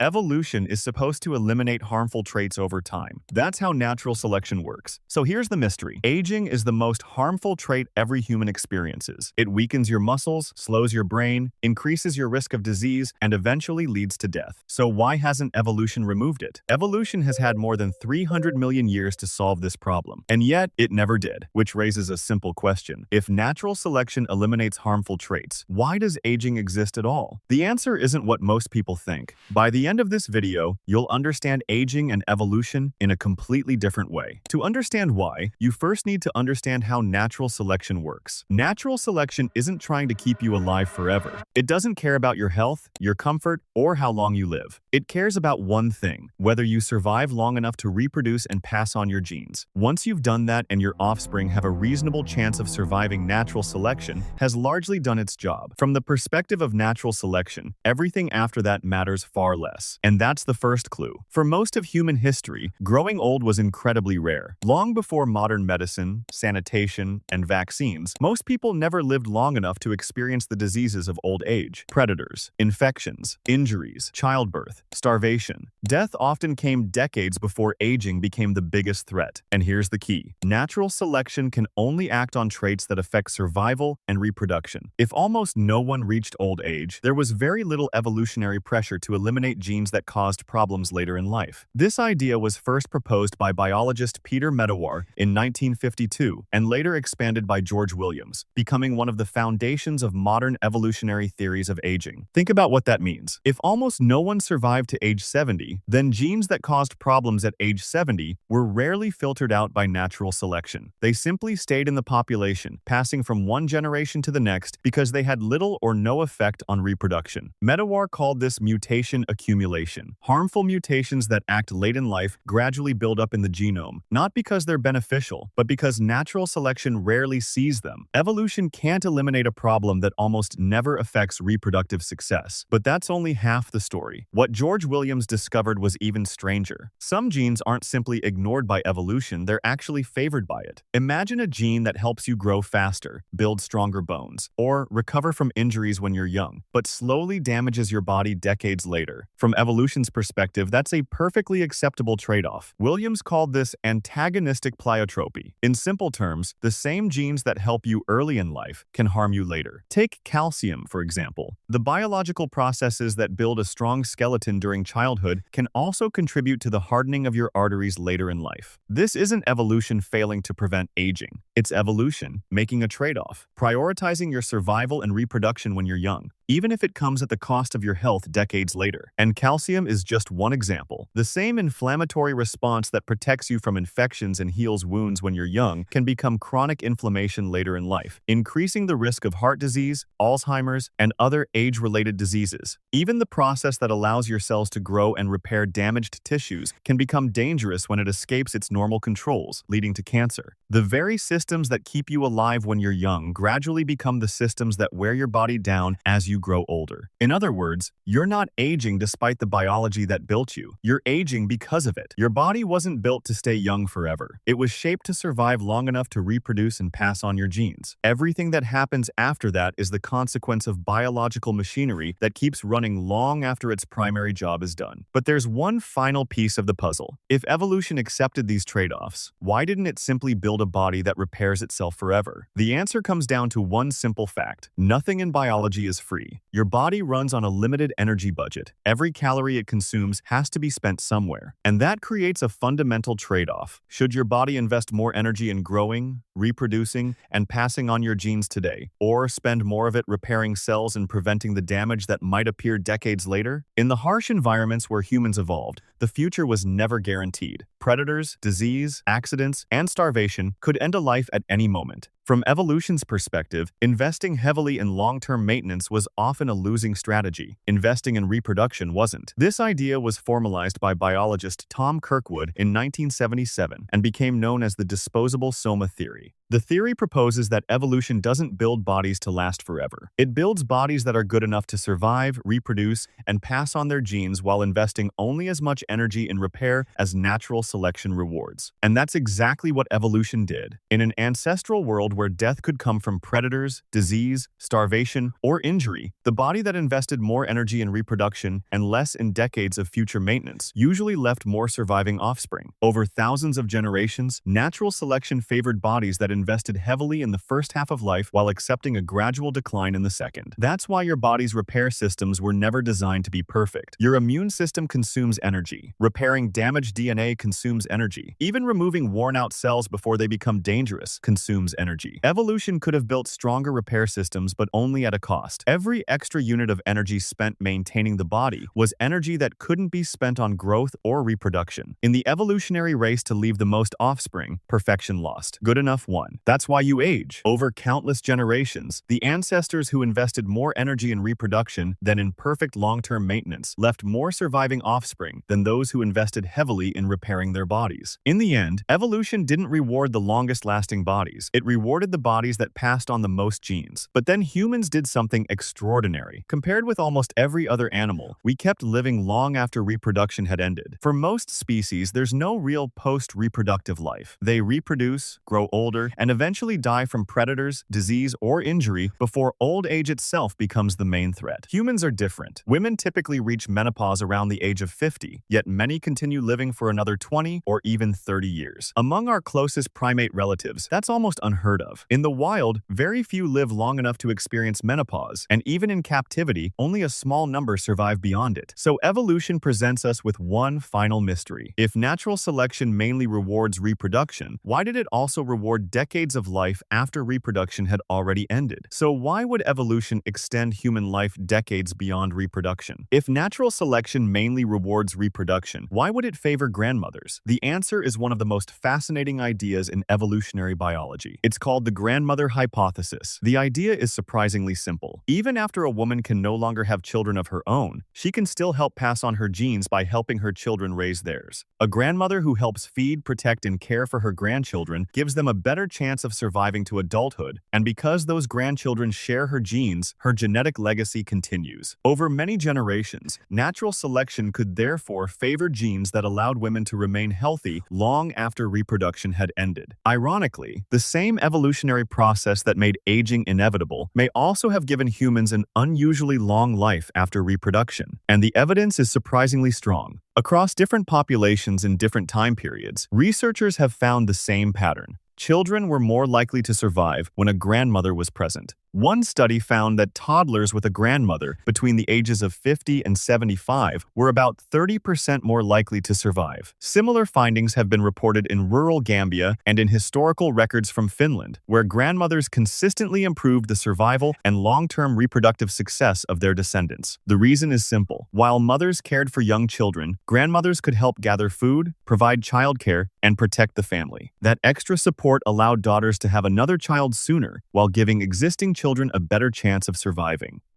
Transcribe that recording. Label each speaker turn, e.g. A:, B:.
A: Evolution is supposed to eliminate harmful traits over time. That's how natural selection works. So here's the mystery. Aging is the most harmful trait every human experiences. It weakens your muscles, slows your brain, increases your risk of disease, and eventually leads to death. So why hasn't evolution removed it? Evolution has had more than 300 million years to solve this problem, and yet it never did, which raises a simple question. If natural selection eliminates harmful traits, why does aging exist at all? The answer isn't what most people think. By the end of this video, you'll understand aging and evolution in a completely different way. To understand why, you first need to understand how natural selection works. Natural selection isn't trying to keep you alive forever. It doesn't care about your health, your comfort, or how long you live. It cares about one thing: whether you survive long enough to reproduce and pass on your genes. Once you've done that and your offspring have a reasonable chance of surviving, natural selection has largely done its job. From the perspective of natural selection, everything after that matters far less. And that's the first clue. For most of human history, growing old was incredibly rare. Long before modern medicine, sanitation, and vaccines, most people never lived long enough to experience the diseases of old age: predators, infections, injuries, childbirth, starvation. Death often came decades before aging became the biggest threat. And here's the key: natural selection can only act on traits that affect survival and reproduction. If almost no one reached old age, there was very little evolutionary pressure to eliminate genes that caused problems later in life. This idea was first proposed by biologist Peter Medawar in 1952 and later expanded by George Williams, becoming one of the foundations of modern evolutionary theories of aging. Think about what that means. If almost no one survived to age 70, then genes that caused problems at age 70 were rarely filtered out by natural selection. They simply stayed in the population, passing from one generation to the next because they had little or no effect on reproduction. Medawar called this mutation accumulation. Harmful mutations that act late in life gradually build up in the genome, not because they're beneficial, but because natural selection rarely sees them. Evolution can't eliminate a problem that almost never affects reproductive success. But that's only half the story. What George Williams discovered was even stranger. Some genes aren't simply ignored by evolution, they're actually favored by it. Imagine a gene that helps you grow faster, build stronger bones, or recover from injuries when you're young, but slowly damages your body decades later. From evolution's perspective, that's a perfectly acceptable trade-off. Williams called this antagonistic pleiotropy. In simple terms, the same genes that help you early in life can harm you later. Take calcium, for example. The biological processes that build a strong skeleton during childhood can also contribute to the hardening of your arteries later in life. This isn't evolution failing to prevent aging. It's evolution making a trade-off, prioritizing your survival and reproduction when you're young, even if it comes at the cost of your health decades later. And calcium is just one example. The same inflammatory response that protects you from infections and heals wounds when you're young can become chronic inflammation later in life, increasing the risk of heart disease, Alzheimer's, and other age-related diseases. Even the process that allows your cells to grow and repair damaged tissues can become dangerous when it escapes its normal controls, leading to cancer. The very systems that keep you alive when you're young gradually become the systems that wear your body down as you grow older. In other words, you're not aging despite the biology that built you. You're aging because of it. Your body wasn't built to stay young forever. It was shaped to survive long enough to reproduce and pass on your genes. Everything that happens after that is the consequence of biological machinery that keeps running long after its primary job is done. But there's one final piece of the puzzle. If evolution accepted these trade-offs, why didn't it simply build a body that repairs itself forever? The answer comes down to one simple fact: nothing in biology is free. Your body runs on a limited energy budget. Every calorie it consumes has to be spent somewhere. And that creates a fundamental trade-off. Should your body invest more energy in growing, reproducing, and passing on your genes today, or spend more of it repairing cells and preventing the damage that might appear decades later? In the harsh environments where humans evolved, the future was never guaranteed. Predators, disease, accidents, and starvation could end a life at any moment. From evolution's perspective, investing heavily in long-term maintenance was often a losing strategy. Investing in reproduction wasn't. This idea was formalized by biologist Tom Kirkwood in 1977 and became known as the Disposable Soma Theory. The theory proposes that evolution doesn't build bodies to last forever. It builds bodies that are good enough to survive, reproduce, and pass on their genes while investing only as much energy in repair as natural selection rewards. And that's exactly what evolution did. In an ancestral world where death could come from predators, disease, starvation, or injury, the body that invested more energy in reproduction and less in decades of future maintenance usually left more surviving offspring. Over thousands of generations, natural selection favored bodies that invested heavily in the first half of life while accepting a gradual decline in the second. That's why your body's repair systems were never designed to be perfect. Your immune system consumes energy. Repairing damaged DNA consumes energy. Even removing worn-out cells before they become dangerous consumes energy. Evolution could have built stronger repair systems, but only at a cost. Every extra unit of energy spent maintaining the body was energy that couldn't be spent on growth or reproduction. In the evolutionary race to leave the most offspring, perfection lost. Good enough won. That's why you age. Over countless generations, the ancestors who invested more energy in reproduction than in perfect long-term maintenance left more surviving offspring than those who invested heavily in repairing their bodies. In the end, evolution didn't reward the longest-lasting bodies. It rewarded the bodies that passed on the most genes. But then humans did something extraordinary. Compared with almost every other animal, we kept living long after reproduction had ended. For most species, there's no real post-reproductive life. They reproduce, grow older, and eventually die from predators, disease, or injury before old age itself becomes the main threat. Humans are different. Women typically reach menopause around the age of 50, yet many continue living for another 20 or even 30 years. Among our closest primate relatives, that's almost unheard of. In the wild, very few live long enough to experience menopause, and even in captivity, only a small number survive beyond it. So evolution presents us with one final mystery. If natural selection mainly rewards reproduction, why did it also reward decades of life after reproduction had already ended? So why would evolution extend human life decades beyond reproduction? If natural selection mainly rewards reproduction, why would it favor grandmothers? The answer is one of the most fascinating ideas in evolutionary biology. It's called the grandmother hypothesis. The idea is surprisingly simple. Even after a woman can no longer have children of her own, she can still help pass on her genes by helping her children raise theirs. A grandmother who helps feed, protect, and care for her grandchildren gives them a better chance of surviving to adulthood, and because those grandchildren share her genes, her genetic legacy continues. Over many generations, natural selection could therefore favor genes that allowed women to remain healthy long after reproduction had ended. Ironically, the same evolutionary process that made aging inevitable may also have given humans an unusually long life after reproduction, and the evidence is surprisingly strong. Across different populations in different time periods, researchers have found the same pattern. Children were more likely to survive when a grandmother was present. One study found that toddlers with a grandmother between the ages of 50 and 75 were about 30% more likely to survive. Similar findings have been reported in rural Gambia and in historical records from Finland, where grandmothers consistently improved the survival and long-term reproductive success of their descendants. The reason is simple. While mothers cared for young children, grandmothers could help gather food, provide childcare, and protect the family. That extra support allowed daughters to have another child sooner while giving existing children a better chance of surviving.